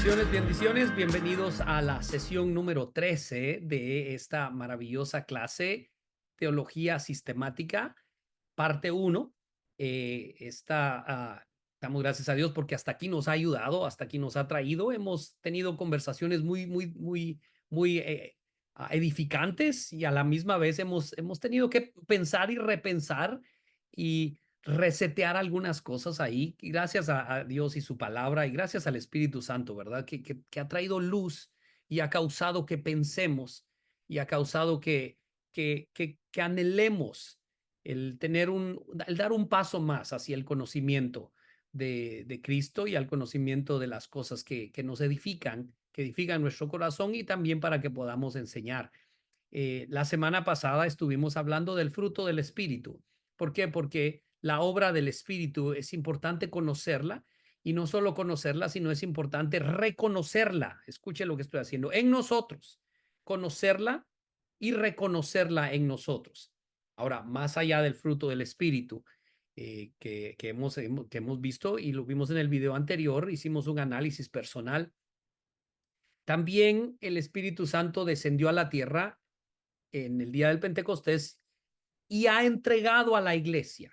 Bendiciones, bendiciones. Bienvenidos a la sesión número 13 de esta maravillosa clase, Teología Sistemática, parte uno. Damos gracias a Dios porque hasta aquí nos ha ayudado, hasta aquí nos ha traído. Hemos tenido conversaciones muy edificantes y a la misma vez hemos tenido que pensar y repensar y resetear algunas cosas ahí. Y gracias a Dios y su palabra y gracias al Espíritu Santo, ¿verdad? Que ha traído luz y ha causado que pensemos y ha causado que anhelemos el dar un paso más hacia el conocimiento de Cristo y al conocimiento de las cosas que nos edifican, que edifican nuestro corazón y también para que podamos enseñar. La semana pasada estuvimos hablando del fruto del Espíritu. ¿Por qué? Porque la obra del Espíritu es importante conocerla y no solo conocerla, sino es importante reconocerla. Escuche lo que estoy haciendo en nosotros, conocerla y reconocerla en nosotros. Ahora, más allá del fruto del Espíritu que hemos visto y lo vimos en el video anterior, hicimos un análisis personal. También el Espíritu Santo descendió a la tierra en el día del Pentecostés y ha entregado a la iglesia,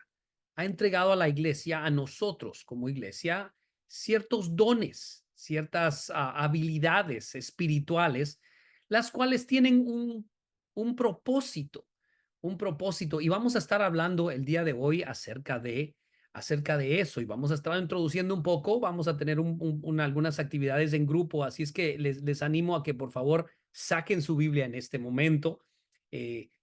a nosotros como iglesia, ciertos dones, ciertas habilidades espirituales, las cuales tienen un propósito, un propósito. Y vamos a estar hablando el día de hoy acerca de eso y vamos a estar introduciendo un poco, vamos a tener algunas actividades en grupo, así es que les animo a que por favor saquen su Biblia en este momento,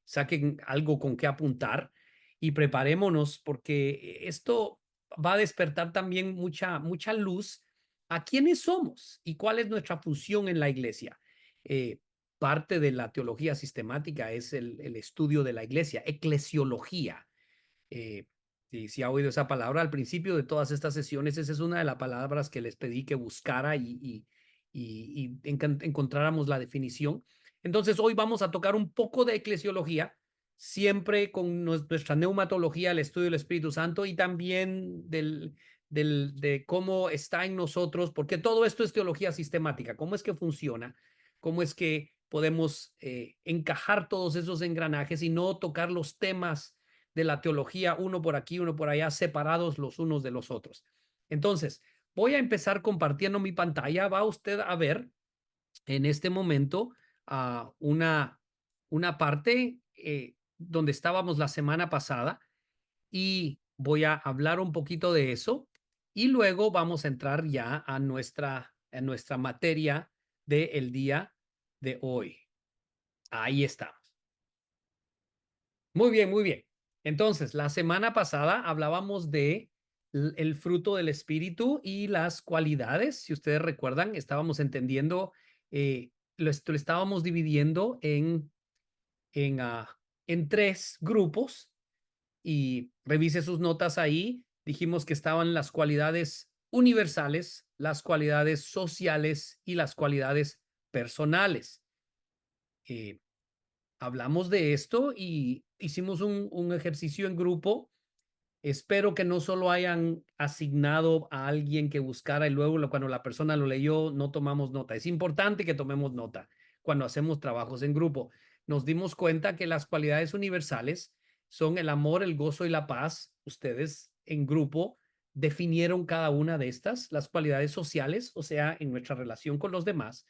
saquen algo con qué apuntar y preparémonos porque esto va a despertar también mucha luz a quiénes somos y cuál es nuestra función en la iglesia. Eh, Parte de la teología sistemática es el estudio de la iglesia, eclesiología. Eh, si ha oído esa palabra al principio de todas estas sesiones, esa es una de las palabras que les pedí que buscara y encontráramos la definición. Entonces, hoy vamos a tocar un poco de eclesiología, siempre con nuestra neumatología, el estudio del Espíritu Santo y también de cómo está en nosotros, porque todo esto es teología sistemática, cómo es que funciona, cómo es que podemos encajar todos esos engranajes y no tocar los temas de la teología, uno por aquí, uno por allá, separados los unos de los otros. Entonces, voy a empezar compartiendo mi pantalla. Va usted a ver en este momento una parte donde estábamos la semana pasada y voy a hablar un poquito de eso y luego vamos a entrar ya a nuestra materia del día de hoy. Ahí estamos. Muy bien, muy bien. Entonces, la semana pasada hablábamos de el fruto del espíritu y las cualidades. Si ustedes recuerdan, estábamos entendiendo, lo estábamos dividiendo en tres grupos y revise sus notas ahí. Dijimos que estaban las cualidades universales, las cualidades sociales y las cualidades personales. Eh, Hablamos de esto y hicimos un ejercicio en grupo. Espero que no solo hayan asignado a alguien que buscara y luego cuando la persona lo leyó no tomamos nota. Es importante que tomemos nota cuando hacemos trabajos en grupo. Nos dimos cuenta que las cualidades universales son el amor, el gozo y la paz. Ustedes en grupo definieron cada una de estas. Las cualidades sociales, o sea, en nuestra relación con los demás,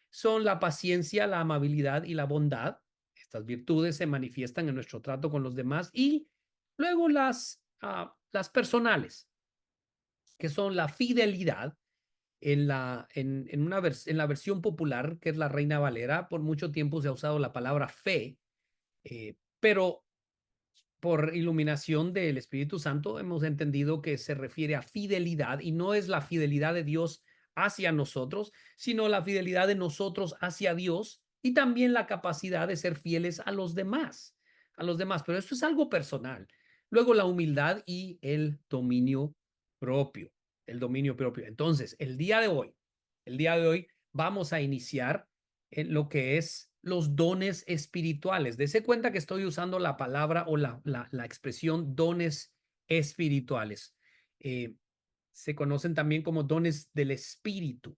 son la paciencia, la amabilidad y la bondad. Estas virtudes se manifiestan en nuestro trato con los demás y luego las personales, que son la fidelidad. En la versión popular, que es la Reina Valera, por mucho tiempo se ha usado la palabra fe, pero por iluminación del Espíritu Santo hemos entendido que se refiere a fidelidad y no es la fidelidad de Dios hacia nosotros, sino la fidelidad de nosotros hacia Dios y también la capacidad de ser fieles a los demás, pero esto es algo personal. Luego la humildad y propio, el dominio propio. Entonces, el día de hoy vamos a iniciar en lo que es los dones espirituales. Dese cuenta que estoy usando la palabra o la expresión dones espirituales. Eh, Se conocen también como dones del espíritu.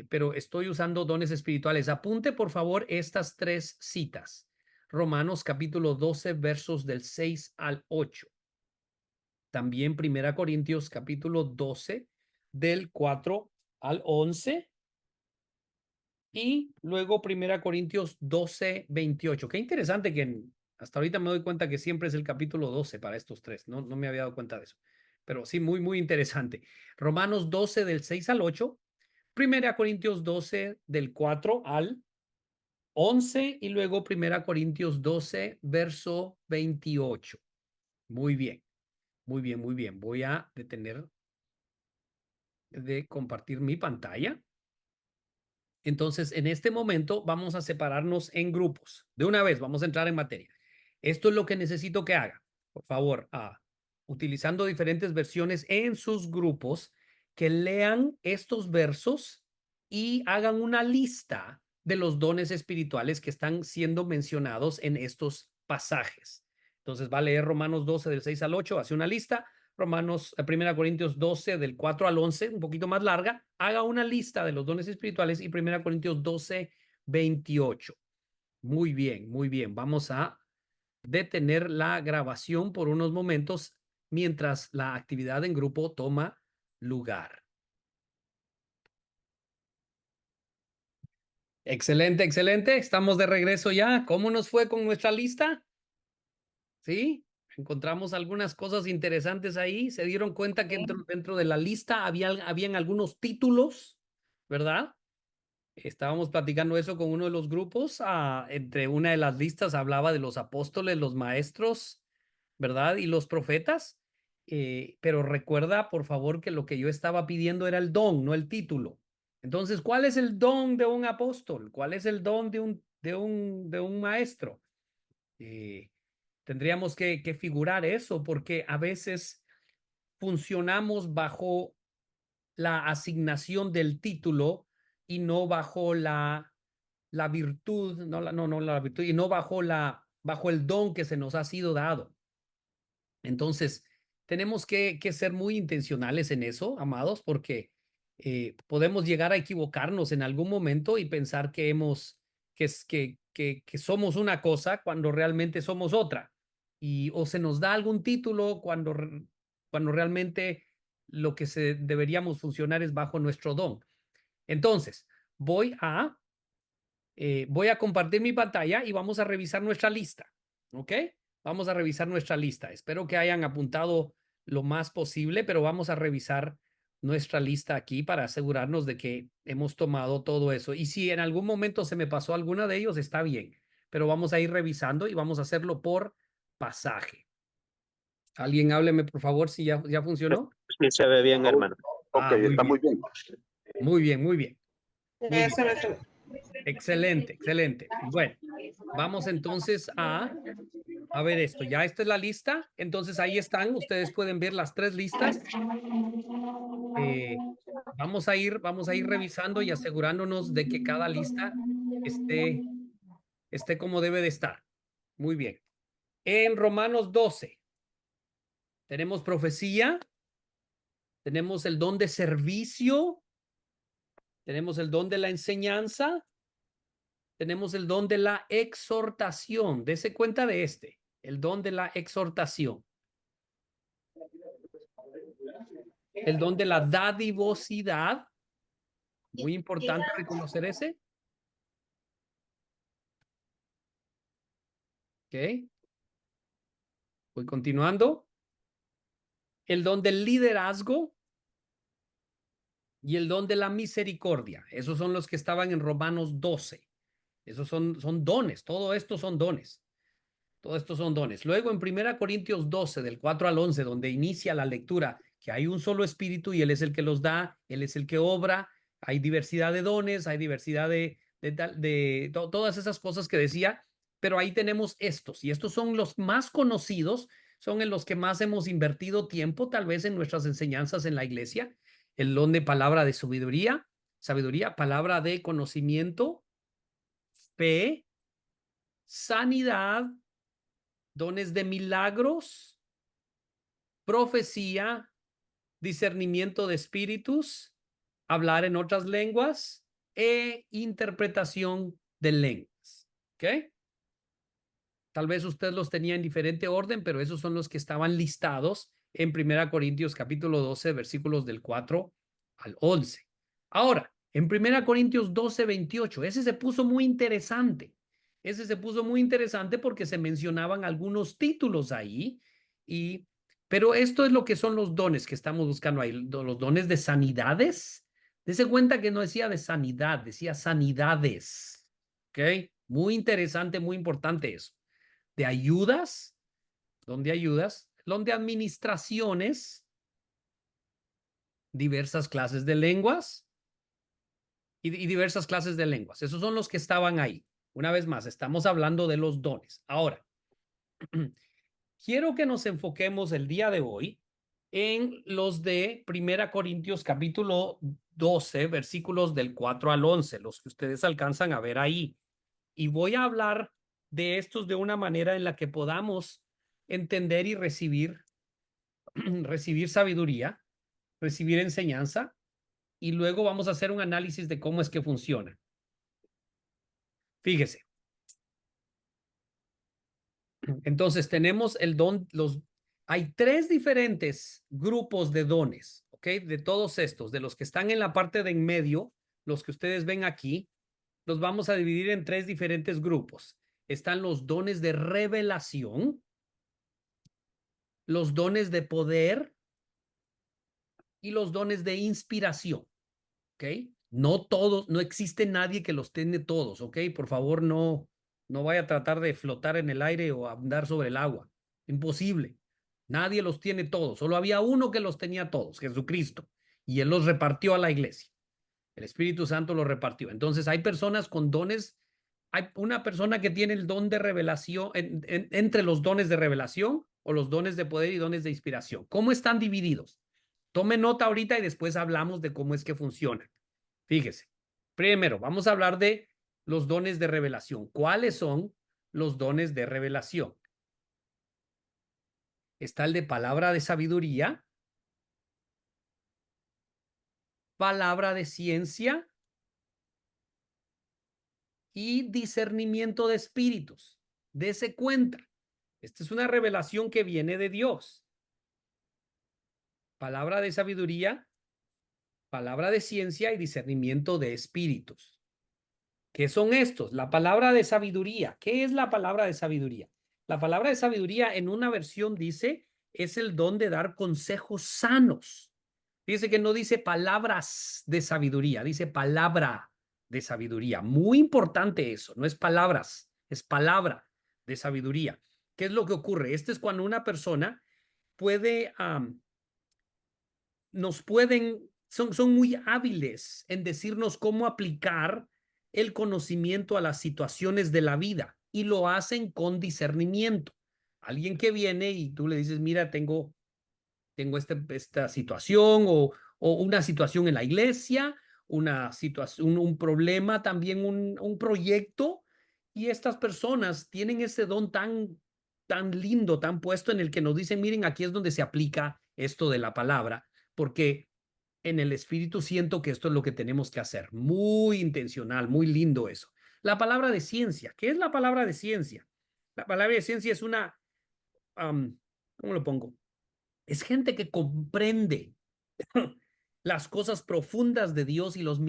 pero estoy usando dones espirituales. Apunte, por favor, estas 3 citas. Romanos capítulo 12, versos del 6 al 8. También Primera Corintios capítulo 12, del 4 al 11. Y luego Primera Corintios 12, 28. Qué interesante que hasta ahorita me doy cuenta que siempre es el capítulo 12 para estos 3. No, no me había dado cuenta de eso. Pero sí, muy, muy interesante. Romanos 12, del 6 al 8. Primera Corintios 12, del 4 al 11. Y luego Primera Corintios 12, verso 28. Muy bien, muy bien, muy bien. Voy a detener de compartir mi pantalla. Entonces, en este momento vamos a separarnos en grupos. De una vez, vamos a entrar en materia. Esto es lo que necesito que haga. Por favor, utilizando diferentes versiones en sus grupos, que lean estos versos y hagan una lista de los dones espirituales que están siendo mencionados en estos pasajes. Entonces, va a leer Romanos 12 del 6 al 8, hace una lista. Romanos, 1 Corintios 12, del 4 al 11, un poquito más larga, haga una lista de los dones espirituales y 1 Corintios 12, 28. Muy bien, muy bien. Vamos a detener la grabación por unos momentos mientras la actividad en grupo toma lugar. Excelente, excelente. Estamos de regreso ya. ¿Cómo nos fue con nuestra lista? ¿Sí? Encontramos algunas cosas interesantes ahí. Se dieron cuenta que dentro de la lista habían algunos títulos, ¿verdad? Estábamos platicando eso con uno de los grupos. Entre una de las listas hablaba de los apóstoles, los maestros, ¿verdad? Y los profetas. Pero recuerda, por favor, que lo que yo estaba pidiendo era el don, no el título. Entonces, ¿cuál es el don de un apóstol? ¿Cuál es el don de un maestro? Tendríamos que figurar eso porque a veces funcionamos bajo la asignación del título y no bajo la virtud, no la virtud, y no bajo el don que se nos ha sido dado. Entonces, tenemos que ser muy intencionales en eso, amados, porque podemos llegar a equivocarnos en algún momento y pensar que somos una cosa cuando realmente somos otra. O se nos da algún título cuando realmente lo que deberíamos funcionar es bajo nuestro don. Entonces, voy a compartir mi pantalla y vamos a revisar nuestra lista. ¿Ok? Vamos a revisar nuestra lista. Espero que hayan apuntado lo más posible, pero vamos a revisar nuestra lista aquí para asegurarnos de que hemos tomado todo eso. Y si en algún momento se me pasó alguna de ellos, está bien, pero vamos a ir revisando y vamos a hacerlo por pasaje. Alguien hábleme, por favor, si ya funcionó. Sí, se ve bien, hermano. Ok, Muy está bien. muy bien. Muy bien, muy bien. Muy bien. Se ve. Excelente, excelente. Bueno, vamos entonces a ver esto. Ya esta es la lista. Entonces ahí están. Ustedes pueden ver las 3 listas. Vamos a ir revisando y asegurándonos de que cada lista esté como debe de estar. Muy bien. En Romanos 12 tenemos profecía, tenemos el don de servicio, tenemos el don de la enseñanza, tenemos el don de la exhortación. Dese cuenta de el don de la exhortación. El don de la dadivosidad. Muy importante reconocer ese. Ok. Voy continuando. El don del liderazgo y el don de la misericordia. Esos son los que estaban en Romanos 12. Esos son dones. Todo esto son dones. Todo esto son dones. Luego en 1 Corintios 12, del 4 al 11, donde inicia la lectura, que hay un solo espíritu y Él es el que los da, Él es el que obra, hay diversidad de dones, hay diversidad de todas esas cosas que decía, pero ahí tenemos estos, y estos son los más conocidos, son en los que más hemos invertido tiempo, tal vez en nuestras enseñanzas en la iglesia, el don de palabra de sabiduría, palabra de conocimiento, fe, sanidad, dones de milagros, profecía, discernimiento de espíritus, hablar en otras lenguas e interpretación de lenguas. ¿Ok? Tal vez usted los tenía en diferente orden, pero esos son los que estaban listados en 1 Corintios 12, versículos del 4 al 11. Ahora, en 1 Corintios 12, 28, ese se puso muy interesante. Ese se puso muy interesante porque se mencionaban algunos títulos ahí, pero esto es lo que son los dones que estamos buscando ahí, los dones de sanidades. Dese cuenta que no decía de sanidad, decía sanidades. ¿Ok? Muy interesante, muy importante eso. De ayudas, donde administraciones, diversas clases de lenguas y diversas clases de lenguas. Esos son los que estaban ahí. Una vez más, estamos hablando de los dones. Ahora, quiero que nos enfoquemos el día de hoy en los de 1 Corintios capítulo 12, versículos del 4 al 11, los que ustedes alcanzan a ver ahí. Y voy a hablar de estos de una manera en la que podamos entender y recibir sabiduría, recibir enseñanza, y luego vamos a hacer un análisis de cómo es que funciona. Fíjese. Entonces tenemos el don, hay tres diferentes grupos de dones, ¿ok? De todos estos, de los que están en la parte de en medio, los que ustedes ven aquí, los vamos a dividir en tres diferentes grupos. Están los dones de revelación, los dones de poder y los dones de inspiración. ¿Ok? No todos, no existe nadie que los tiene todos, ¿ok? Por favor, no vaya a tratar de flotar en el aire o andar sobre el agua. Imposible. Nadie los tiene todos. Solo había uno que los tenía todos, Jesucristo. Y Él los repartió a la iglesia. El Espíritu Santo los repartió. Entonces, hay personas con dones. Hay una persona que tiene el don de revelación, entre los dones de revelación o los dones de poder y dones de inspiración. ¿Cómo están divididos? Tome nota ahorita y después hablamos de cómo es que funcionan. Fíjese, primero vamos a hablar de los dones de revelación. ¿Cuáles son los dones de revelación? Está el de palabra de sabiduría, palabra de ciencia y discernimiento de espíritus. Dese cuenta. Esta es una revelación que viene de Dios. Palabra de sabiduría, palabra de ciencia y discernimiento de espíritus. ¿Qué son estos? La palabra de sabiduría. ¿Qué es la palabra de sabiduría? La palabra de sabiduría en una versión dice es el don de dar consejos sanos. Dice que no dice palabras de sabiduría, dice palabra de sabiduría. Muy importante eso, no es palabras, es palabra de sabiduría. ¿Qué es lo que ocurre? Este es cuando una persona puede, son muy hábiles en decirnos cómo aplicar el conocimiento a las situaciones de la vida y lo hacen con discernimiento. Alguien que viene y tú le dices, mira, tengo esta situación o una situación en la iglesia, una situación, un problema, también un proyecto, y estas personas tienen ese don tan lindo, tan puesto en el que nos dicen, miren, aquí es donde se aplica esto de la palabra, porque en el espíritu siento que esto es lo que tenemos que hacer. Muy intencional, muy lindo eso. La palabra de ciencia. ¿Qué es la palabra de ciencia? La palabra de ciencia es ¿cómo lo pongo? Es gente que comprende las cosas profundas de Dios y los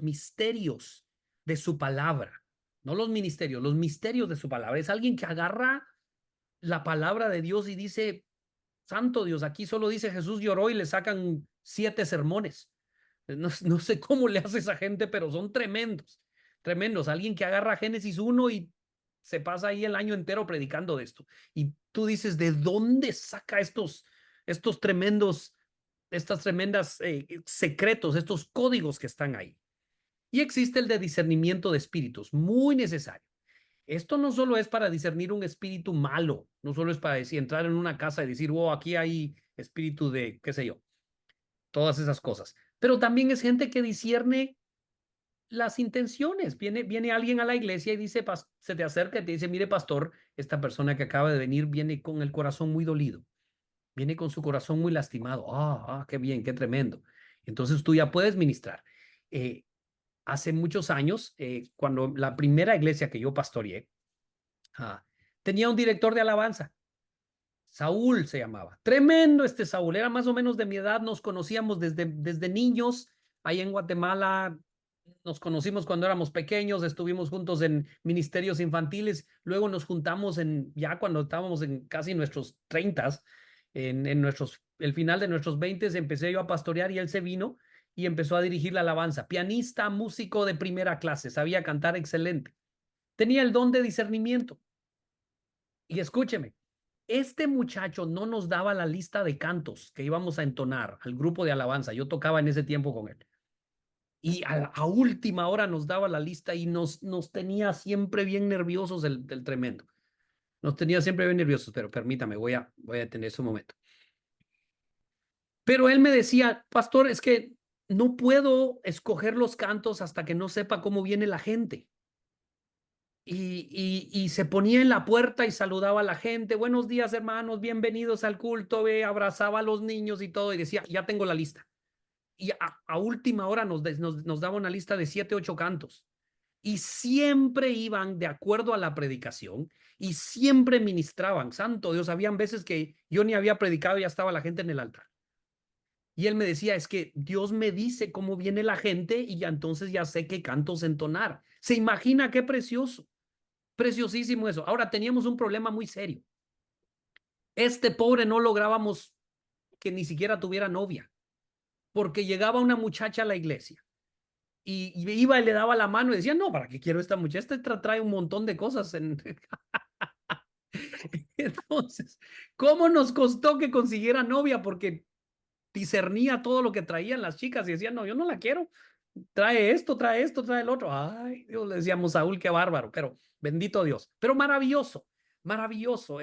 misterios de su palabra. No los ministerios, los misterios de su palabra. Es alguien que agarra la palabra de Dios y dice, Santo Dios, aquí solo dice Jesús lloró y le sacan 7 sermones. No sé cómo le hace esa gente, pero son tremendos, tremendos. Alguien que agarra Génesis 1 y se pasa ahí el año entero predicando de esto. Y tú dices, ¿de dónde saca estos tremendos, estas tremendas secretos, estos códigos que están ahí? Y existe el de discernimiento de espíritus, muy necesario. Esto no solo es para discernir un espíritu malo, no solo es para decir, entrar en una casa y decir, oh, aquí hay espíritu de, qué sé yo, todas esas cosas. Pero también es gente que discierne las intenciones. Viene alguien a la iglesia y dice, se te acerca y te dice, mire, pastor, esta persona que acaba de venir viene con el corazón muy dolido, viene con su corazón muy lastimado. Qué bien, qué tremendo. Entonces tú ya puedes ministrar. Hace muchos años, cuando la primera iglesia que yo pastoreé, tenía un director de alabanza. Saúl se llamaba. Tremendo este Saúl. Era más o menos de mi edad. Nos conocíamos desde niños. Ahí en Guatemala nos conocimos cuando éramos pequeños. Estuvimos juntos en ministerios infantiles. Luego nos juntamos ya cuando estábamos en casi nuestros 30, el final de nuestros 20, empecé yo a pastorear y él se vino y empezó a dirigir la alabanza. Pianista, músico de primera clase. Sabía cantar excelente. Tenía el don de discernimiento. Y escúcheme, este muchacho no nos daba la lista de cantos que íbamos a entonar al grupo de alabanza. Yo tocaba en ese tiempo con él. Y a última hora nos daba la lista y nos tenía siempre bien nerviosos el tremendo. Nos tenía siempre bien nerviosos, pero permítame, voy a tener ese momento. Pero él me decía, pastor, es que no puedo escoger los cantos hasta que no sepa cómo viene la gente. Y se ponía en la puerta y saludaba a la gente. Buenos días, hermanos, bienvenidos al culto. Abrazaba a los niños y todo y decía, ya tengo la lista. Y a última hora nos daba una lista de 7, 8 cantos. Y siempre iban de acuerdo a la predicación y siempre ministraban. Santo Dios, habían veces que yo ni había predicado y ya estaba la gente en el altar. Y él me decía, es que Dios me dice cómo viene la gente y ya entonces ya sé qué cantos entonar. ¿Se imagina qué precioso? Preciosísimo eso. Ahora teníamos un problema muy serio. Este pobre no lográbamos que ni siquiera tuviera novia, porque llegaba una muchacha a la iglesia y iba y le daba la mano y decía, no, ¿para qué quiero esta muchacha? Esta trae un montón de cosas. Entonces, ¿cómo nos costó que consiguiera novia? Porque discernía todo lo que traían las chicas y decía, no, yo no la quiero. Trae esto, trae esto, trae el otro. Ay, Dios, le decíamos, Saúl, qué bárbaro, pero bendito Dios. Pero maravilloso, maravilloso.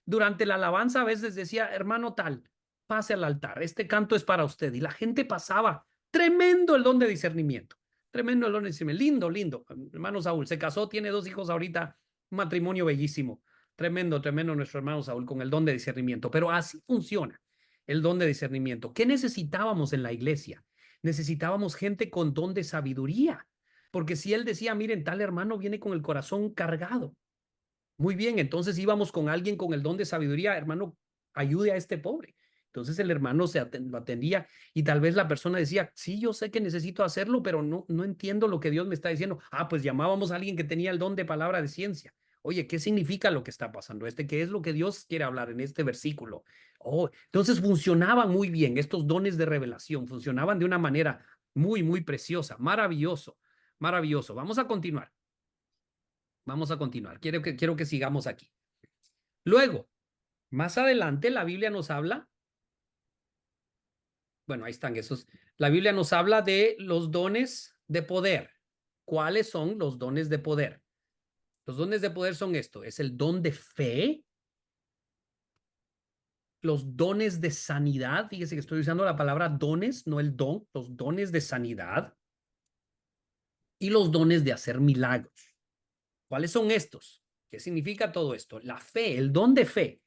Durante la alabanza a veces decía, hermano tal, pase al altar, este canto es para usted. Y la gente pasaba. Tremendo el don de discernimiento. Tremendo el don de discernimiento. Lindo, lindo. Hermano Saúl se casó, tiene 2 hijos ahorita, un matrimonio bellísimo. Tremendo, tremendo nuestro hermano Saúl con el don de discernimiento. Pero así funciona el don de discernimiento. ¿Qué necesitábamos en la iglesia? Necesitábamos gente con don de sabiduría, porque si él decía, miren, tal hermano viene con el corazón cargado. Muy bien, entonces íbamos con alguien con el don de sabiduría, hermano, ayude a este pobre. Entonces el hermano lo atendía y tal vez la persona decía, sí, yo sé que necesito hacerlo, pero no entiendo lo que Dios me está diciendo. Pues llamábamos a alguien que tenía el don de palabra de ciencia. Oye, ¿qué significa lo que está pasando? ¿Qué es lo que Dios quiere hablar en este versículo? Entonces funcionaban muy bien estos dones de revelación, funcionaban de una manera muy, muy preciosa, maravilloso, maravilloso. Vamos a continuar. Vamos a continuar. Quiero que sigamos aquí. Luego, más adelante, la Biblia nos habla, bueno, ahí están esos. La Biblia nos habla de los dones de poder. ¿Cuáles son los dones de poder? Los dones de poder son esto: es el don de fe, los dones de sanidad. Fíjese que estoy usando la palabra dones, no el don, los dones de sanidad y los dones de hacer milagros. ¿Cuáles son estos? ¿Qué significa todo esto? La fe, el don de fe.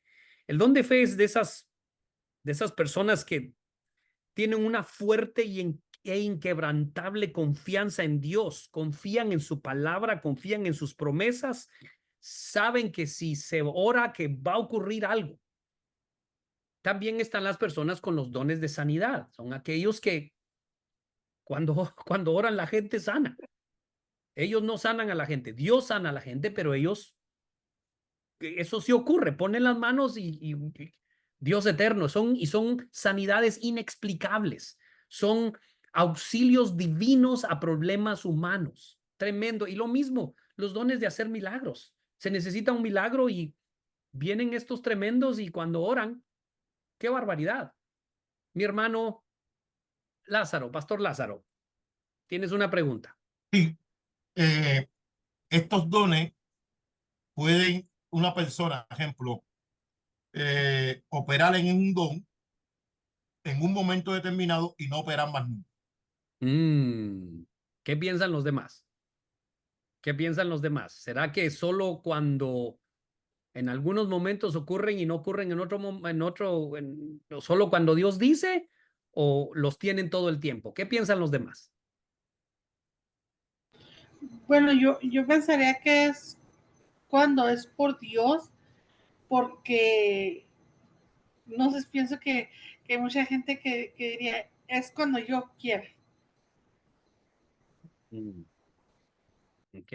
El don de fe es de esas personas que tienen una fuerte e inquebrantable confianza en Dios, confían en su palabra, confían en sus promesas, saben que si se ora que va a ocurrir algo. También están las personas con los dones de sanidad, son aquellos que cuando oran la gente sana. Ellos no sanan a la gente, Dios sana a la gente, pero eso sí ocurre, ponen las manos y Dios eterno, son sanidades inexplicables, son auxilios divinos a problemas humanos. Tremendo. Y lo mismo, los dones de hacer milagros. Se necesita un milagro y vienen estos tremendos y cuando oran, qué barbaridad. Mi hermano Lázaro, Pastor Lázaro, tienes una pregunta. Sí, eh, estos dones pueden una persona, por ejemplo, operar en un don en un momento determinado y no operar más nunca. ¿Qué piensan los demás? ¿Qué piensan los demás? ¿Será que solo cuando en algunos momentos ocurren y no ocurren en otro, solo cuando Dios dice? o los tienen todo el tiempo? ¿Qué piensan los demás? Bueno, yo pensaría que es cuando es por Dios, porque no sé, pienso que hay mucha gente que diría, es cuando yo quiera. Ok,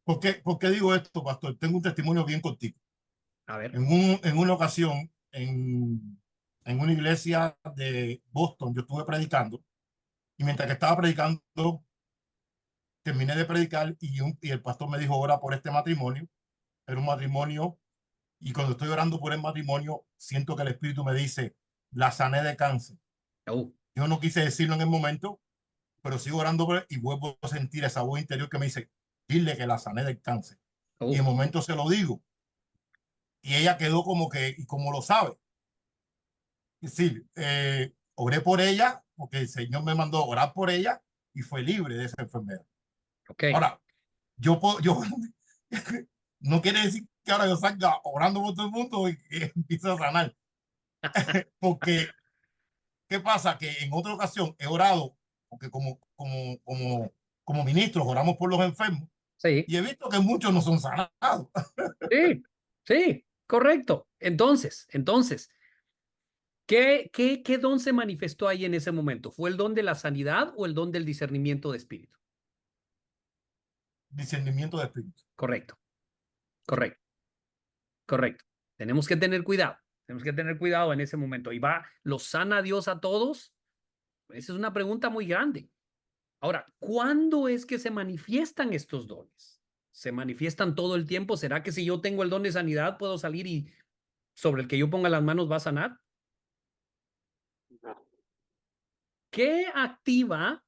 ¿Por qué digo esto, pastor? Tengo un testimonio bien contigo. a ver. En una ocasión, en una iglesia de Boston, yo estuve predicando y mientras que estaba predicando, terminé de predicar y el pastor me dijo, ora por este matrimonio. Era un matrimonio y cuando estoy orando por el matrimonio, siento que el Espíritu me dice, la sané de cáncer. Oh, Yo no quise decirlo en el momento, pero sigo orando por él y vuelvo a sentir esa voz interior que me dice, dile que la sané del cáncer. Y en oh, el momento se lo digo. Y ella quedó como que, y como lo sabe. Es decir, oré por ella, porque el Señor me mandó a orar por ella y fue libre de esa enfermedad. ok. Ahora, yo no quiere decir que ahora yo salga orando por todo el mundo y que empiece a sanar, porque ¿qué pasa? Que en otra ocasión he orado, porque como ministros oramos por los enfermos Sí, y he visto que muchos no son sanados. sí, sí, correcto. Entonces, ¿qué don se manifestó ahí en ese momento? ¿Fue el don de la sanidad o el don del discernimiento de espíritu? Discernimiento de espíritu. Correcto, correcto, correcto. Tenemos que tener cuidado. Tenemos que tener cuidado en ese momento. ¿Y los sana Dios a todos? Esa es una pregunta muy grande. Ahora, ¿cuándo es que se manifiestan estos dones? ¿Se manifiestan todo el tiempo? ¿Será que si yo tengo el don de sanidad puedo salir y sobre el que yo ponga las manos va a sanar? ¿Qué activa,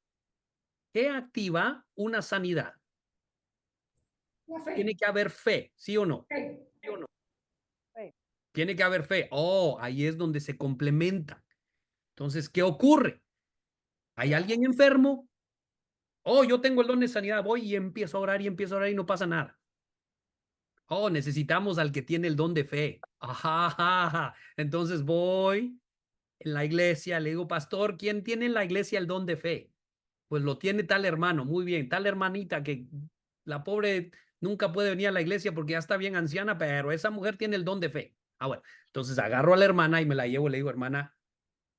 qué activa una sanidad? Tiene que haber fe, ¿sí o no? ¿Sí o no? Tiene que haber fe. Oh, ahí es donde se complementa. Entonces, ¿qué ocurre? ¿Hay alguien enfermo? Oh, yo tengo el don de sanidad, voy y empiezo a orar y empiezo a orar y no pasa nada. Oh, necesitamos al que tiene el don de fe. Ajá, ajá, ajá. Entonces voy en la iglesia, le digo, pastor, ¿quién tiene en la iglesia el don de fe? Pues lo tiene tal hermano, muy bien, tal hermanita que la pobre nunca puede venir a la iglesia porque ya está bien anciana, pero esa mujer tiene el don de fe. Ah, bueno, entonces agarro a la hermana y me la llevo y le digo, hermana,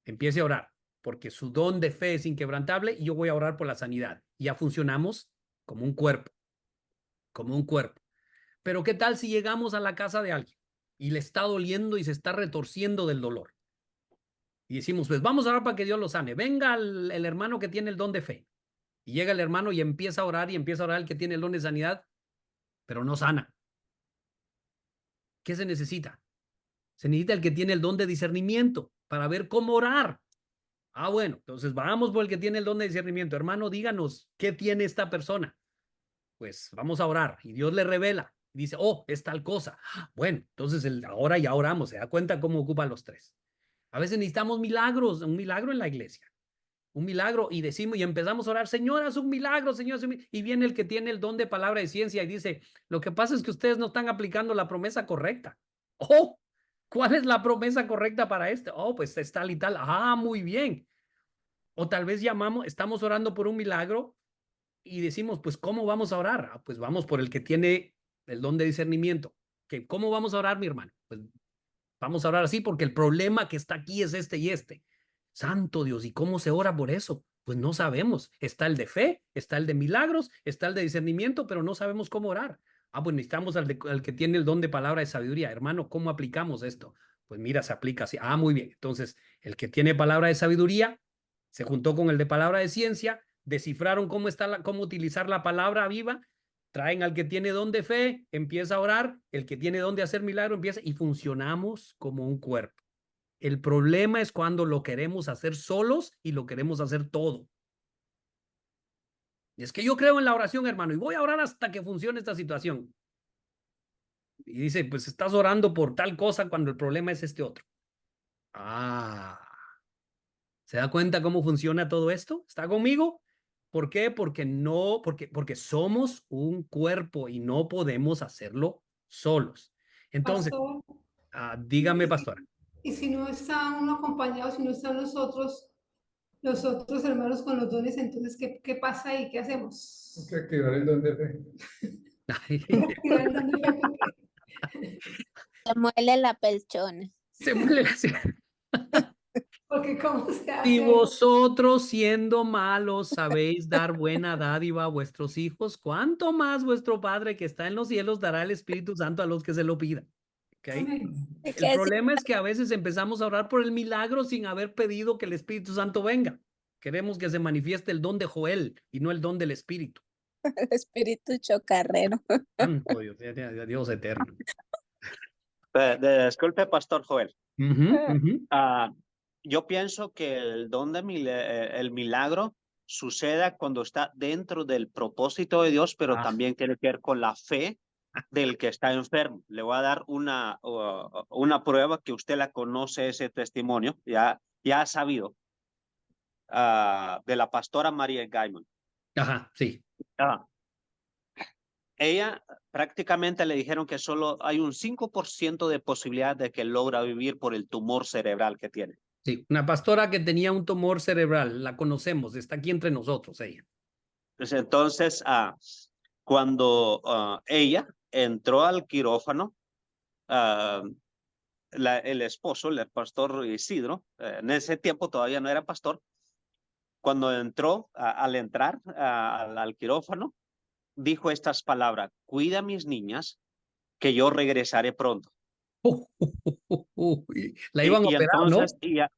empiece a orar, porque su don de fe es inquebrantable y yo voy a orar por la sanidad. Y ya funcionamos como un cuerpo, como un cuerpo. Pero ¿qué tal si llegamos a la casa de alguien y le está doliendo y se está retorciendo del dolor? Y decimos, pues vamos a orar para que Dios lo sane. Venga el hermano que tiene el don de fe. Y llega el hermano y empieza a orar y empieza a orar el que tiene el don de sanidad, pero no sana. ¿Qué se necesita? Se necesita el que tiene el don de discernimiento para ver cómo orar. Ah, bueno, entonces vamos por el que tiene el don de discernimiento. Hermano, díganos, ¿qué tiene esta persona? Pues vamos a orar y Dios le revela. Dice, oh, es tal cosa. Bueno, entonces ahora ya oramos, se da cuenta cómo ocupan los tres. A veces necesitamos milagros, un milagro en la iglesia, un milagro y decimos y empezamos a orar, Señor, haz un milagro, Señor, y viene el que tiene el don de palabra de ciencia y dice, lo que pasa es que ustedes no están aplicando la promesa correcta. Oh, ¿cuál es la promesa correcta para esto? Oh, pues es tal y tal. Ah, muy bien. O tal vez llamamos, estamos orando por un milagro y decimos, pues, ¿cómo vamos a orar? Ah, pues vamos por el que tiene el don de discernimiento. ¿Cómo vamos a orar, mi hermano? Pues vamos a orar así porque el problema que está aquí es este y este. Santo Dios, ¿y cómo se ora por eso? Pues no sabemos. Está el de fe, está el de milagros, está el de discernimiento, pero no sabemos cómo orar. Ah, pues necesitamos al que tiene el don de palabra de sabiduría. Hermano, ¿cómo aplicamos esto? Pues mira, se aplica así. Ah, muy bien. Entonces, el que tiene palabra de sabiduría se juntó con el de palabra de ciencia, descifraron cómo utilizar la palabra viva, traen al que tiene don de fe, empieza a orar, el que tiene don de hacer milagro empieza y funcionamos como un cuerpo. El problema es cuando lo queremos hacer solos y lo queremos hacer todo. Y es que yo creo en la oración, hermano, y voy a orar hasta que funcione esta situación. Y dice, pues estás orando por tal cosa cuando el problema es este otro. Ah, ¿se da cuenta cómo funciona todo esto? ¿Está conmigo? ¿Por qué? Porque somos un cuerpo y no podemos hacerlo solos. Entonces, Pastor, dígame, pastora. Y si no está uno acompañado, si no están los otros hermanos con los dones, entonces, ¿qué pasa ahí? ¿Qué hacemos? Hay que activar el don de fe. Activar el don de fe, porque Se muele la pelchona. Se muere porque ¿cómo se Si hace? vosotros siendo malos sabéis dar buena dádiva a vuestros hijos, ¿cuánto más vuestro Padre que está en los cielos dará el Espíritu Santo a los que se lo pidan? ¿Okay? Amén. Es El que problema es que a veces empezamos a orar por el milagro sin haber pedido que el Espíritu Santo venga. Queremos que se manifieste el don de Joel y no el don del Espíritu. el espíritu chocarrero. Santo Dios, Dios eterno. Disculpe, Pastor Joel. Yo pienso que el don de el milagro suceda cuando está dentro del propósito de Dios, pero también tiene que ver con la fe del que está enfermo. Le voy a dar una prueba que usted la conoce, ese testimonio, ya ha sabido, de la pastora María Gaiman. Ajá, sí. Ella prácticamente le dijeron que solo hay un 5% de posibilidad de que logra vivir por el tumor cerebral que tiene. Sí, una pastora que tenía un tumor cerebral, la conocemos, está aquí entre nosotros ella. Pues entonces, cuando ella entró al quirófano, el esposo, el pastor Isidro, en ese tiempo todavía no era pastor, cuando entró, al entrar al quirófano, dijo estas palabras: cuida a mis niñas, que yo regresaré pronto. La iban a operar, entonces, ¿no?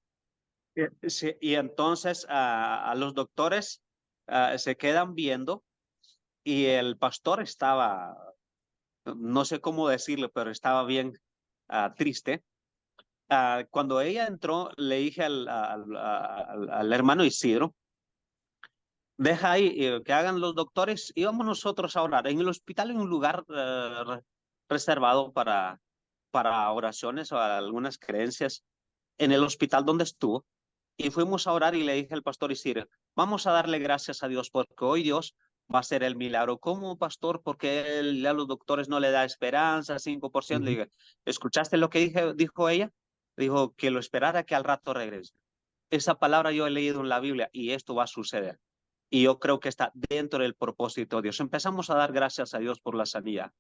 Y entonces a los doctores se quedan viendo, y el pastor estaba, no sé cómo decirlo, pero estaba bien triste. Cuando ella entró, le dije al hermano Isidro: deja ahí que hagan los doctores y vamos nosotros a orar. En el hospital hay un lugar reservado para oraciones o algunas creencias en el hospital donde estuvo. Y fuimos a orar y le dije al pastor Isidro: vamos a darle gracias a Dios porque hoy Dios va a hacer el milagro. ¿Cómo, pastor? Porque él a los doctores no le da esperanza, 5%. Le dije: ¿escuchaste lo que dijo ella? Dijo que lo esperara, que al rato regrese. Esa palabra yo he leído en la Biblia y esto va a suceder. Y yo creo que está dentro del propósito de Dios. Empezamos a dar gracias a Dios por la sanidad.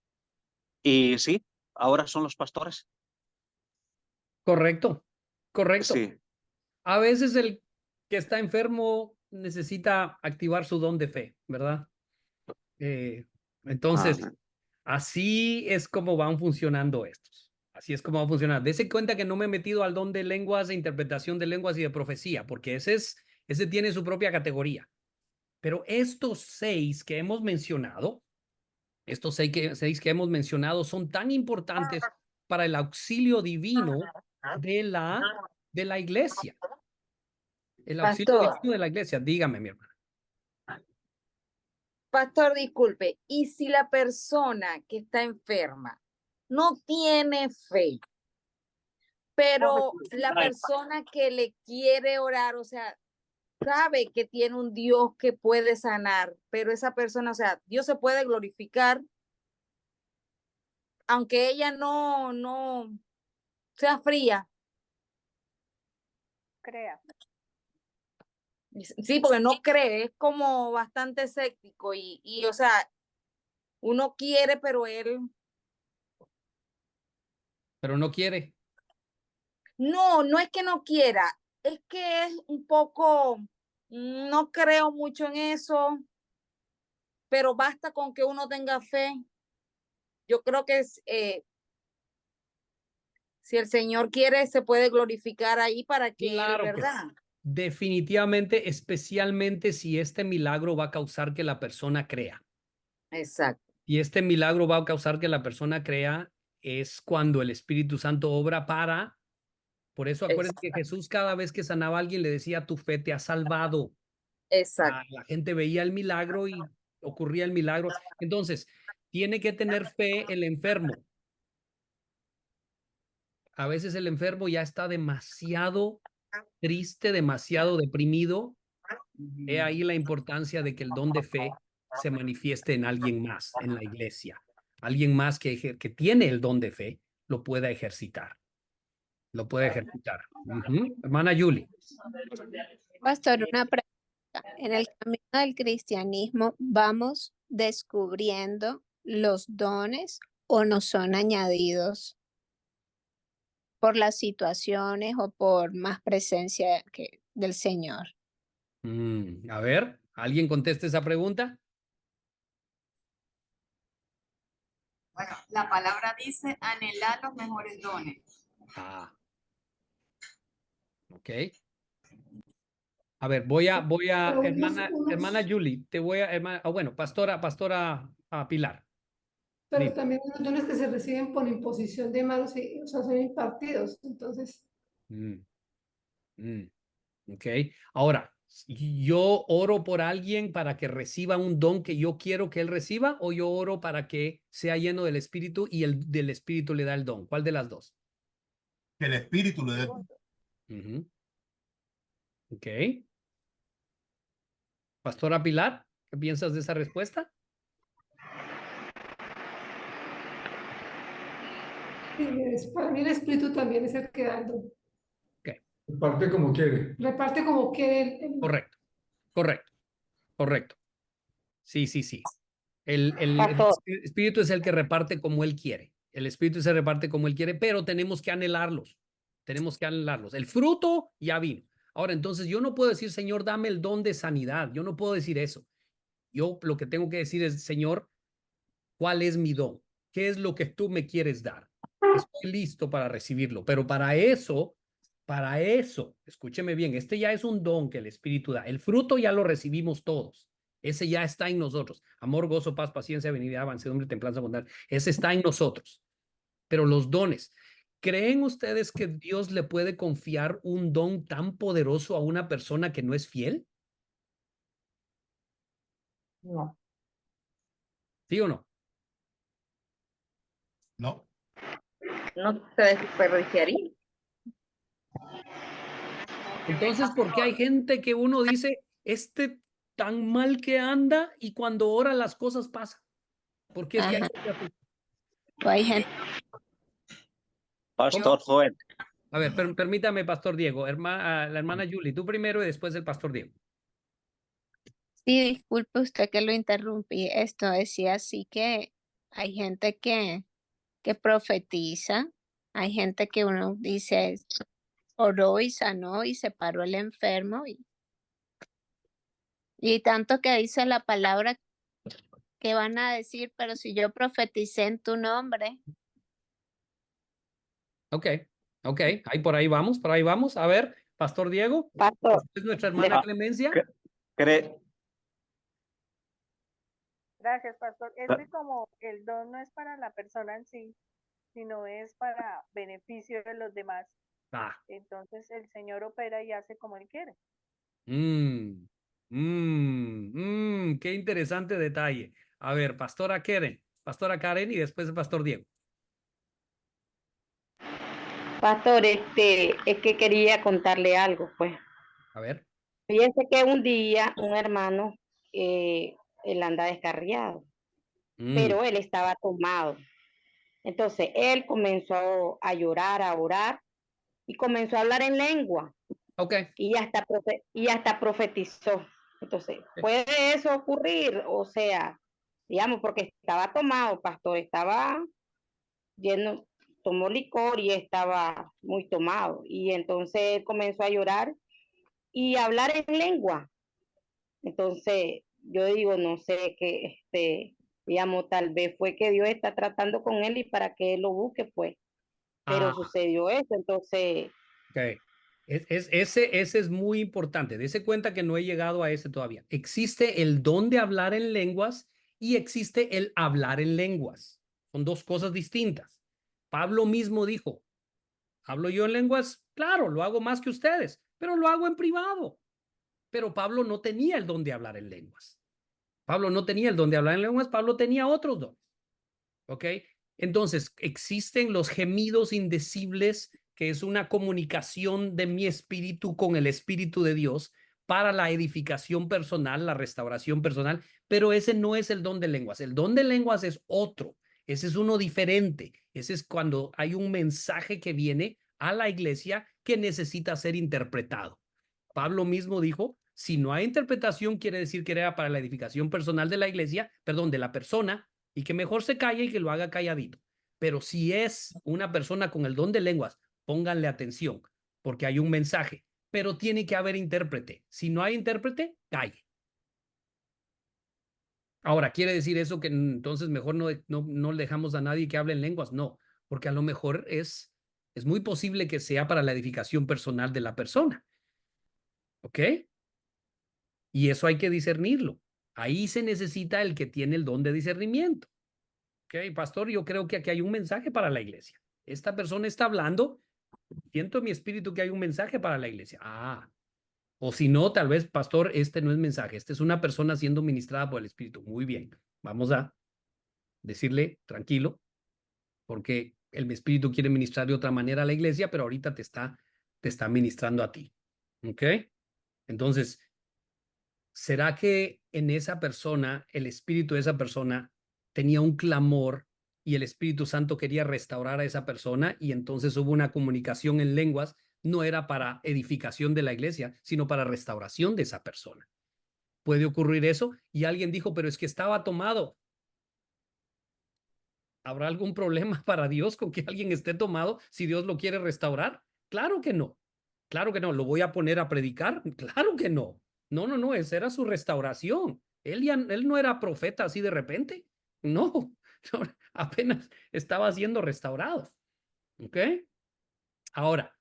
Y sí, ahora son los pastores. Correcto, correcto. Sí. A veces el que está enfermo necesita activar su don de fe, ¿verdad? Entonces, así es como van funcionando estos. Así es como va a funcionar. Dese cuenta que no me he metido al don de lenguas, de interpretación de lenguas y de profecía, porque ese tiene su propia categoría. Pero estos 6 que hemos mencionado, seis que hemos mencionado son tan importantes para el auxilio divino de la iglesia. El auxilio divino de la iglesia. Dígame, mi hermana. Pastor, disculpe, ¿y si la persona que está enferma no tiene fe, pero la persona que le quiere orar, o sea, sabe que tiene un Dios que puede sanar, pero esa persona, o sea, Dios se puede glorificar, aunque ella no sea fría? Crea. Sí, porque no cree, es como bastante escéptico y o sea, uno quiere, pero él... Pero no quiere. No es que no quiera, es que es un poco, no creo mucho en eso, pero basta con que uno tenga fe. Yo creo que si el Señor quiere, se puede glorificar ahí para que Claro Él, que ¿verdad? sí. Definitivamente, especialmente si este milagro va a causar que la persona crea. Exacto. Y este milagro va a causar que la persona crea, es cuando el Espíritu Santo obra para. Por eso acuérdense que Jesús cada vez que sanaba a alguien le decía: tu fe te ha salvado. Exacto. La gente veía el milagro y ocurría el milagro. Entonces, tiene que tener fe el enfermo. A veces el enfermo ya está demasiado triste, demasiado deprimido. He ahí la importancia de que el don de fe se manifieste en alguien más, en la iglesia. Alguien más que tiene el don de fe lo pueda ejercitar. lo puede ejecutar. Hermana Julie. Pastor, una pregunta. En el camino del cristianismo, ¿vamos descubriendo los dones o nos son añadidos por las situaciones o por más presencia del Señor? A ver, ¿alguien conteste esa pregunta? Bueno, la palabra dice anhelar los mejores dones. Ok. A ver, voy a, Pero hermana Julie, te voy a, bueno, pastora Pilar. pero Dime. también los dones que se reciben por imposición de manos, o sea, son impartidos. Entonces, Ok. Ahora, ¿yo oro por alguien para que reciba un don que yo quiero que él reciba o yo oro para que sea lleno del Espíritu y el del Espíritu le da el don? ¿Cuál de las dos? Que el Espíritu le dé. Ok. Pastora Pilar, ¿qué piensas de esa respuesta? sí, para mí el espíritu también es el que da el don. Reparte como quiere. Reparte como quiere Correcto, correcto, correcto. Sí, sí, sí. El Pastor, Espíritu es el que reparte como él quiere. El Espíritu se reparte como él quiere, pero tenemos que anhelarlos. Tenemos que anhelarlos. El fruto ya vino. Ahora, entonces yo no puedo decir, Señor, dame el don de sanidad. Yo no puedo decir eso. Yo lo que tengo que decir es, Señor, ¿cuál es mi don? ¿Qué es lo que tú me quieres dar? Estoy listo para recibirlo, pero para eso, escúcheme bien, este ya es un don que el Espíritu da. El fruto ya lo recibimos todos. Ese ya está en nosotros. Amor, gozo, paz, paciencia, benignidad, mansedumbre, templanza, bondad. Ese está en nosotros. Pero los dones, ¿creen ustedes que Dios le puede confiar un don tan poderoso a una persona que no es fiel? no. ¿Sí o no? No. No se desperdiciaría. Entonces, ¿por qué hay gente que uno dice, este tan mal que anda y cuando ora las cosas pasan? ¿Por qué es que hay Ajá. gente así? O hay gente, Pastor Joel. A ver, permítame, Pastor Diego, la hermana Julie, tú primero y después el Pastor Diego. sí, disculpe usted que lo interrumpí. Esto decía así que hay gente que profetiza, hay gente que uno dice, oró y sanó y se paró el enfermo y tanto que dice la palabra que van a decir, pero si yo profeticé en tu nombre. Ok, ahí por ahí vamos, por ahí vamos. A ver, Pastor Diego, Pastor, es nuestra hermana Ah, Clemencia. Gracias, pastor. Es que como el don no es para la persona en sí, sino es para beneficio de los demás. Entonces el Señor opera y hace como Él quiere. Qué interesante detalle. A ver, Pastora Karen y después el Pastor Diego. pastor, es que quería contarle algo, pues. A ver. Fíjense que un día un hermano, él anda descarriado, pero él estaba tomado. Entonces él comenzó a llorar, a orar y comenzó a hablar en lengua. Okay. Y hasta profetizó. Entonces, ¿puede eso ocurrir? O sea, digamos, porque estaba tomado, pastor, estaba lleno, tomó licor y estaba muy tomado. Y entonces él comenzó a llorar y a hablar en lengua. Entonces, yo digo, no sé, que digamos, tal vez fue que Dios está tratando con él y para que él lo busque, pues. Pero sucedió eso, entonces. Ok. Ese es muy importante. Dese cuenta que no he llegado a ese todavía. Existe el don de hablar en lenguas y existe el hablar en lenguas. Son dos cosas distintas. Pablo mismo dijo, ¿hablo yo en lenguas? Claro, lo hago más que ustedes, pero lo hago en privado. Pero Pablo no tenía el don de hablar en lenguas. Pablo no tenía el don de hablar en lenguas, Pablo tenía otros dones. ¿Ok? Entonces, existen los gemidos indecibles, que es una comunicación de mi espíritu con el espíritu de Dios para la edificación personal, la restauración personal, pero ese no es el don de lenguas. El don de lenguas es otro. Ese es uno diferente. Ese es cuando hay un mensaje que viene a la iglesia que necesita ser interpretado. Pablo mismo dijo, si no hay interpretación, quiere decir que era para la edificación personal de la iglesia, perdón, de la persona, y que mejor se calle y que lo haga calladito. Pero si es una persona con el don de lenguas, pónganle atención, porque hay un mensaje, pero tiene que haber intérprete. Si no hay intérprete, calle. Ahora, ¿quiere decir eso que entonces mejor no dejamos a nadie que hable en lenguas? No, porque a lo mejor es muy posible que sea para la edificación personal de la persona. ¿Ok? Y eso hay que discernirlo. Ahí se necesita el que tiene el don de discernimiento. ¿Ok, pastor? Yo creo que aquí hay un mensaje para la iglesia. Esta persona está hablando, siento en mi espíritu que hay un mensaje para la iglesia. O si no, tal vez, pastor, este no es mensaje, este es una persona siendo ministrada por el Espíritu. Muy bien, vamos a decirle tranquilo, porque el Espíritu quiere ministrar de otra manera a la iglesia, pero ahorita te está ministrando a ti. ¿Ok? Entonces, ¿será que en esa persona, el espíritu de esa persona tenía un clamor y el Espíritu Santo quería restaurar a esa persona y entonces hubo una comunicación en lenguas? No era para edificación de la iglesia, sino para restauración de esa persona. Puede ocurrir eso y alguien dijo, pero es que estaba tomado. ¿Habrá algún problema para Dios con que alguien esté tomado si Dios lo quiere restaurar? Claro que no. Claro que no. ¿Lo voy a poner a predicar? Claro que no. No, esa era su restauración. Él no era profeta así de repente. No, apenas estaba siendo restaurado. ¿Ok? Ahora,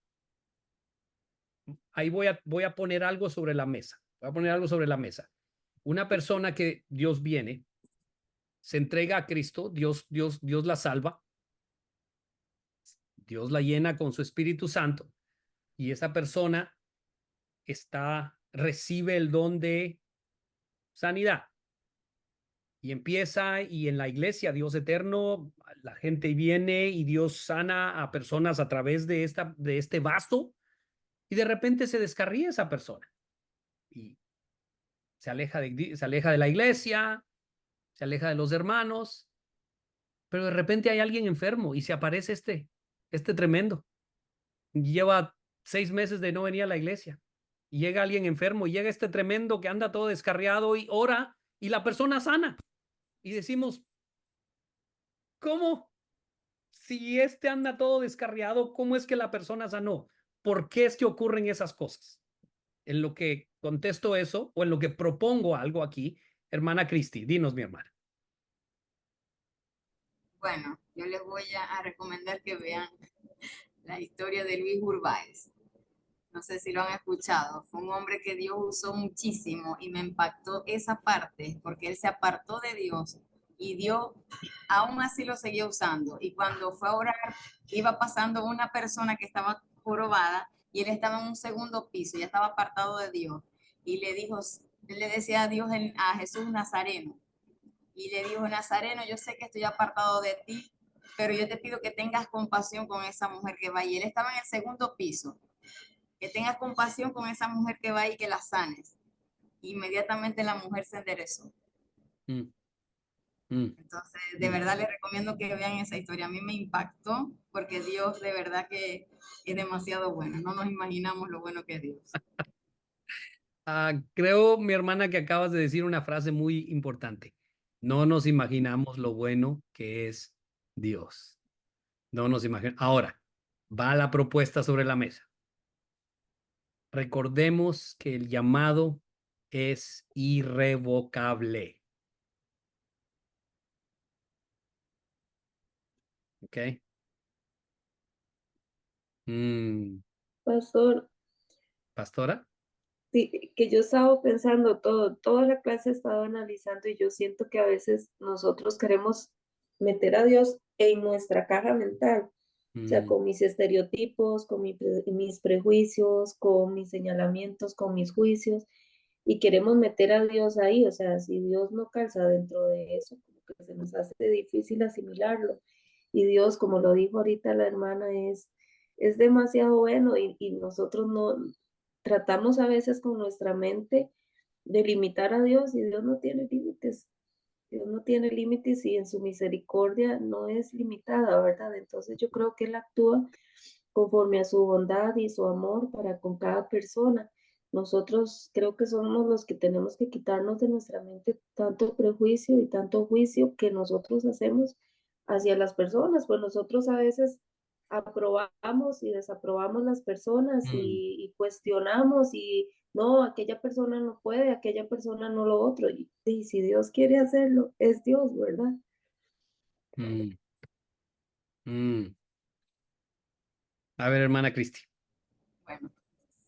ahí voy a poner algo sobre la mesa. Voy a poner algo sobre la mesa. Una persona que Dios viene, se entrega a Cristo, Dios la salva, Dios la llena con su Espíritu Santo y esa persona recibe el don de sanidad y empieza y en la iglesia, Dios eterno, la gente viene y Dios sana a personas a través de este vaso y de repente se descarría esa persona y se aleja de la iglesia, se aleja de los hermanos, pero de repente hay alguien enfermo y se aparece este tremendo. Lleva 6 meses de no venir a la iglesia. Y llega alguien enfermo y llega este tremendo que anda todo descarriado y ora y la persona sana. Y decimos, ¿cómo? Si este anda todo descarriado, ¿cómo es que la persona sanó? ¿Por qué es que ocurren esas cosas? En lo que contesto eso o en lo que propongo algo aquí, hermana Cristi, dinos, mi hermana. Bueno, yo les voy a recomendar que vean la historia de Luis Urbáez. No sé si lo han escuchado. Fue un hombre que Dios usó muchísimo y me impactó esa parte porque él se apartó de Dios y Dios aún así lo seguía usando. Y cuando fue a orar, iba pasando una persona que estaba jorobada y él estaba en un segundo piso, ya estaba apartado de Dios. Y él le decía a Dios, a Jesús Nazareno. Y le dijo, Nazareno, yo sé que estoy apartado de ti, pero yo te pido que tengas compasión con esa mujer que va. Y él estaba en el segundo piso. Que tengas compasión con esa mujer que va y que la sanes. Inmediatamente la mujer se enderezó. Entonces, de verdad les recomiendo que vean esa historia. A mí me impactó porque Dios de verdad que es demasiado bueno. No nos imaginamos lo bueno que es Dios. Creo, mi hermana, que acabas de decir una frase muy importante. No nos imaginamos lo bueno que es Dios. No nos imaginamos. Ahora, va la propuesta sobre la mesa. Recordemos que el llamado es irrevocable. ¿Ok? Pastor, ¿Pastora? sí, que yo estaba pensando toda la clase he estado analizando y yo siento que a veces nosotros queremos meter a Dios en nuestra caja mental, o sea, con mis estereotipos, con mis prejuicios, con mis señalamientos, con mis juicios, y queremos meter a Dios ahí, o sea, si Dios no calza dentro de eso, como que se nos hace difícil asimilarlo. Y Dios, como lo dijo ahorita la hermana, es demasiado bueno y nosotros no tratamos a veces con nuestra mente de limitar a Dios y Dios no tiene límites. Dios no tiene límites y en su misericordia no es limitada, ¿verdad? Entonces yo creo que Él actúa conforme a su bondad y su amor para con cada persona. Nosotros creo que somos los que tenemos que quitarnos de nuestra mente tanto prejuicio y tanto juicio que nosotros hacemos hacia las personas, pues nosotros a veces aprobamos y desaprobamos las personas y cuestionamos y no, aquella persona no puede, aquella persona no lo otro. Y si Dios quiere hacerlo, es Dios, ¿verdad? A ver, hermana Cristi. Bueno,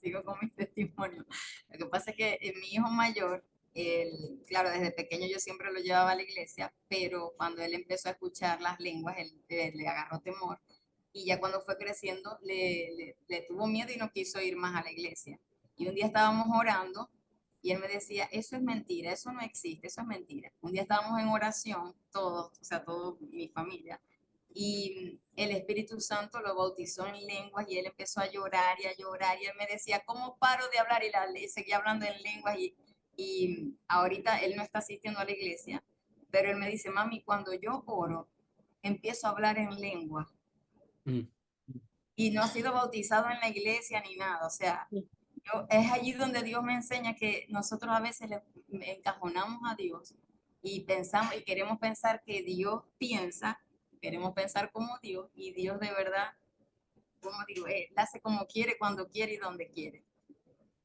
sigo con mi testimonio. Lo que pasa es que mi hijo mayor, claro, desde pequeño yo siempre lo llevaba a la iglesia, pero cuando él empezó a escuchar las lenguas, él le agarró temor. Y ya cuando fue creciendo, le tuvo miedo y no quiso ir más a la iglesia. Y un día estábamos orando y él me decía, eso es mentira, eso no existe, eso es mentira. Un día estábamos en oración, todos, o sea, toda mi familia, y el Espíritu Santo lo bautizó en lenguas y él empezó a llorar y a llorar y él me decía, ¿cómo paro de hablar? Y seguía hablando en lenguas y ahorita él no está asistiendo a la iglesia, pero él me dice, mami, cuando yo oro, empiezo a hablar en lengua y no ha sido bautizado en la iglesia ni nada, o sea, es allí donde Dios me enseña que nosotros a veces le encajonamos a Dios y pensamos y queremos pensar que Dios piensa, queremos pensar como Dios y Dios de verdad, como digo, Él hace como quiere, cuando quiere y donde quiere.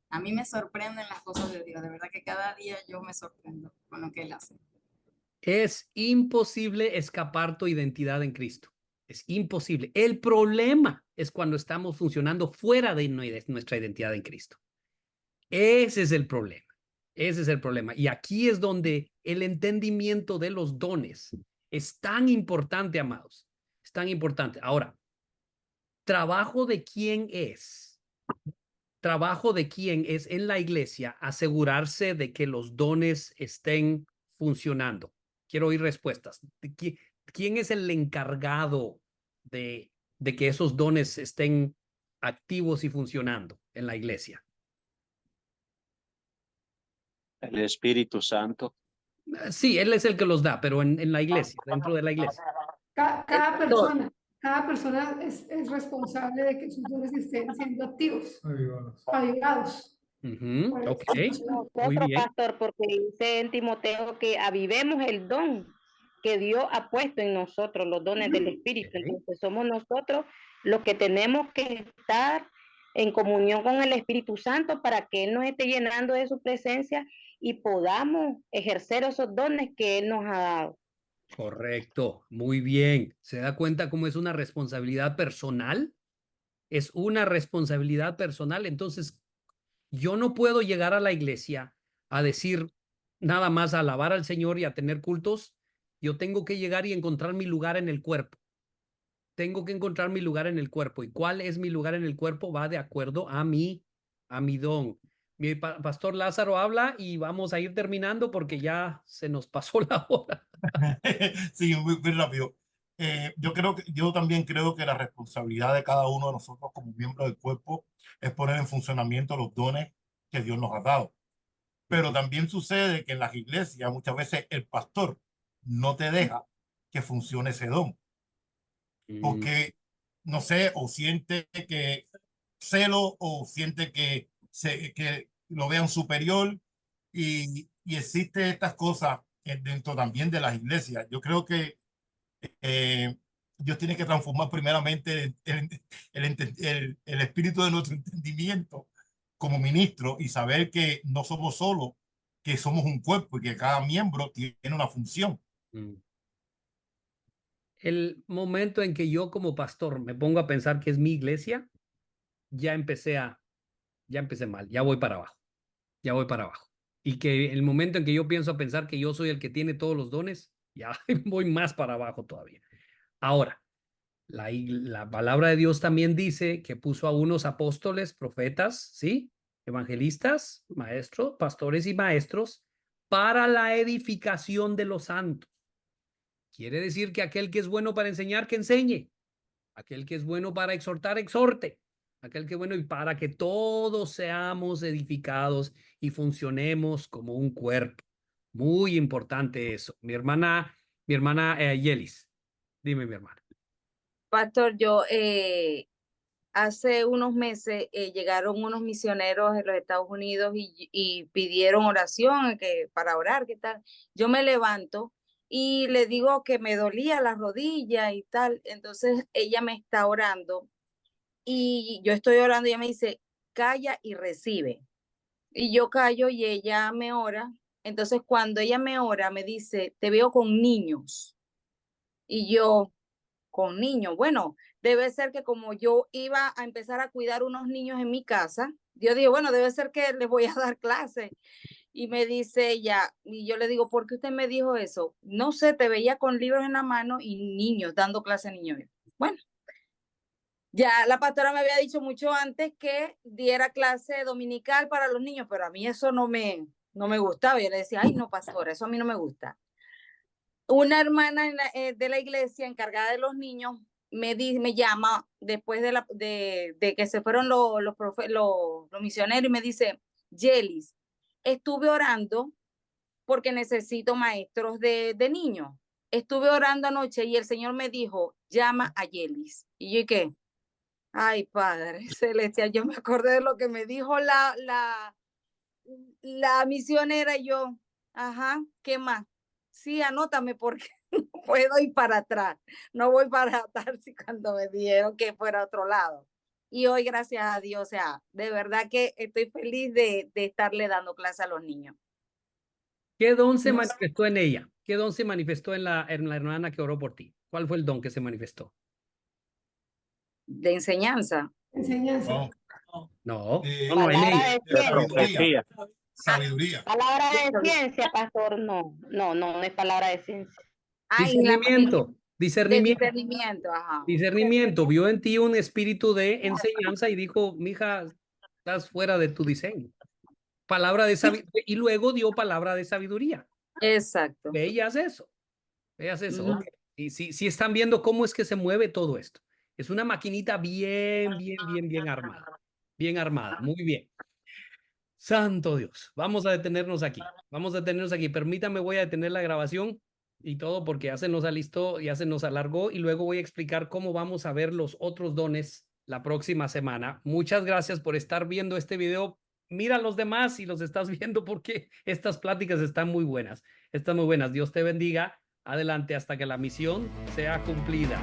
A mí me sorprenden las cosas de Dios, de verdad que cada día yo me sorprendo con lo que Él hace. Es imposible escapar tu identidad en Cristo. Es imposible. El problema es cuando estamos funcionando fuera de nuestra identidad en Cristo. Ese es el problema. Ese es el problema. Y aquí es donde el entendimiento de los dones es tan importante, amados. Es tan importante. Ahora, trabajo de quién es. Trabajo de quién es en la iglesia asegurarse de que los dones estén funcionando. Quiero oír respuestas. ¿Quién es el encargado de que esos dones estén activos y funcionando en la iglesia? El Espíritu Santo. Sí, él es el que los da, pero en la iglesia, dentro de la iglesia. Cada persona es responsable de que sus dones estén siendo activos, avivados. Ok, muy Nosotros, bien. pastor, porque dice en Timoteo que avivemos el don que Dios ha puesto en nosotros, los dones del Espíritu. Entonces somos nosotros los que tenemos que estar en comunión con el Espíritu Santo para que Él nos esté llenando de su presencia y podamos ejercer esos dones que Él nos ha dado. Correcto, muy bien. ¿Se da cuenta cómo es una responsabilidad personal? Es una responsabilidad personal. Entonces, yo no puedo llegar a la iglesia a decir nada más a alabar al Señor y a tener cultos. Yo tengo que llegar y encontrar mi lugar en el cuerpo. Tengo que encontrar mi lugar en el cuerpo. ¿Y cuál es mi lugar en el cuerpo? Va de acuerdo a mi don. Mi pastor Lázaro habla y vamos a ir terminando porque ya se nos pasó la hora. Sí, muy rápido. Yo también creo que la responsabilidad de cada uno de nosotros como miembros del cuerpo es poner en funcionamiento los dones que Dios nos ha dado. Pero también sucede que en las iglesias muchas veces el pastor no te deja que funcione ese don. Porque, no sé, o siente que celo o siente que lo vean superior y existe estas cosas dentro también de las iglesias. Yo creo que Dios tiene que transformar primeramente el espíritu de nuestro entendimiento como ministro y saber que no somos solos, que somos un cuerpo y que cada miembro tiene una función. El momento en que yo como pastor me pongo a pensar que es mi iglesia, ya empecé mal, ya voy para abajo, ya voy para abajo. Y que el momento en que yo pienso a pensar que yo soy el que tiene todos los dones, ya voy más para abajo todavía. Ahora, la palabra de Dios también dice que puso a unos apóstoles, profetas, ¿sí? Evangelistas, maestros, pastores y maestros para la edificación de los santos. Quiere decir que aquel que es bueno para enseñar, que enseñe. Aquel que es bueno para exhortar, exhorte. Aquel que es bueno y para que todos seamos edificados y funcionemos como un cuerpo. Muy importante eso. Mi hermana Yelis. Dime, mi hermana. Pastor, yo hace unos meses llegaron unos misioneros de los Estados Unidos y pidieron oración, para orar, ¿qué tal? Yo me levanto y le digo que me dolía la rodilla y tal. Entonces ella me está orando y yo estoy orando y ella me dice, calla y recibe. Y yo callo y ella me ora. Entonces cuando ella me ora, me dice, te veo con niños. Y yo, con niños, bueno, debe ser que como yo iba a empezar a cuidar unos niños en mi casa, yo dije, bueno, debe ser que les voy a dar clase. Y me dice ella, y yo le digo, ¿por qué usted me dijo eso? No sé, te veía con libros en la mano y niños, dando clase a niños. Bueno, ya la pastora me había dicho mucho antes que diera clase dominical para los niños, pero a mí eso no me gustaba. Yo le decía, ay, no, pastora, eso a mí no me gusta. Una hermana de la iglesia encargada de los niños me llama después de que se fueron los misioneros y me dice, Yelis, estuve orando porque necesito maestros de niños. Estuve orando anoche y el Señor me dijo, llama a Yelis. Y yo, ¿qué? Ay, Padre Celestial, yo me acordé de lo que me dijo la misionera y yo, ajá, ¿qué más? Sí, anótame porque no puedo ir para atrás. No voy para atrás cuando me dijeron que fuera a otro lado. Y hoy, gracias a Dios, o sea, de verdad que estoy feliz de estarle dando clase a los niños. ¿Qué don se manifestó en ella? ¿Qué don se manifestó en la hermana que oró por ti? ¿Cuál fue el don que se manifestó? De enseñanza. Enseñanza. No, Palabra de ciencia. Sabiduría. Palabra de ciencia, pastor, no es palabra de ciencia. Discernimiento. Discernimiento, ajá. Discernimiento. Vio en ti un espíritu de enseñanza y dijo, mija, estás fuera de tu diseño. Palabra de sabiduría. Y luego dio palabra de sabiduría. Exacto. Veías eso. Okay. Y sí están viendo cómo es que se mueve todo esto. Es una maquinita bien armada. Bien armada. Muy bien. Santo Dios. Vamos a detenernos aquí. Permítame, voy a detener la grabación y todo porque ya se nos alistó, ya se nos alargó y luego voy a explicar cómo vamos a ver los otros dones la próxima semana. Muchas gracias por estar viendo este video. Mira a los demás si los estás viendo porque estas pláticas están muy buenas. Están muy buenas. Dios te bendiga. Adelante hasta que la misión sea cumplida.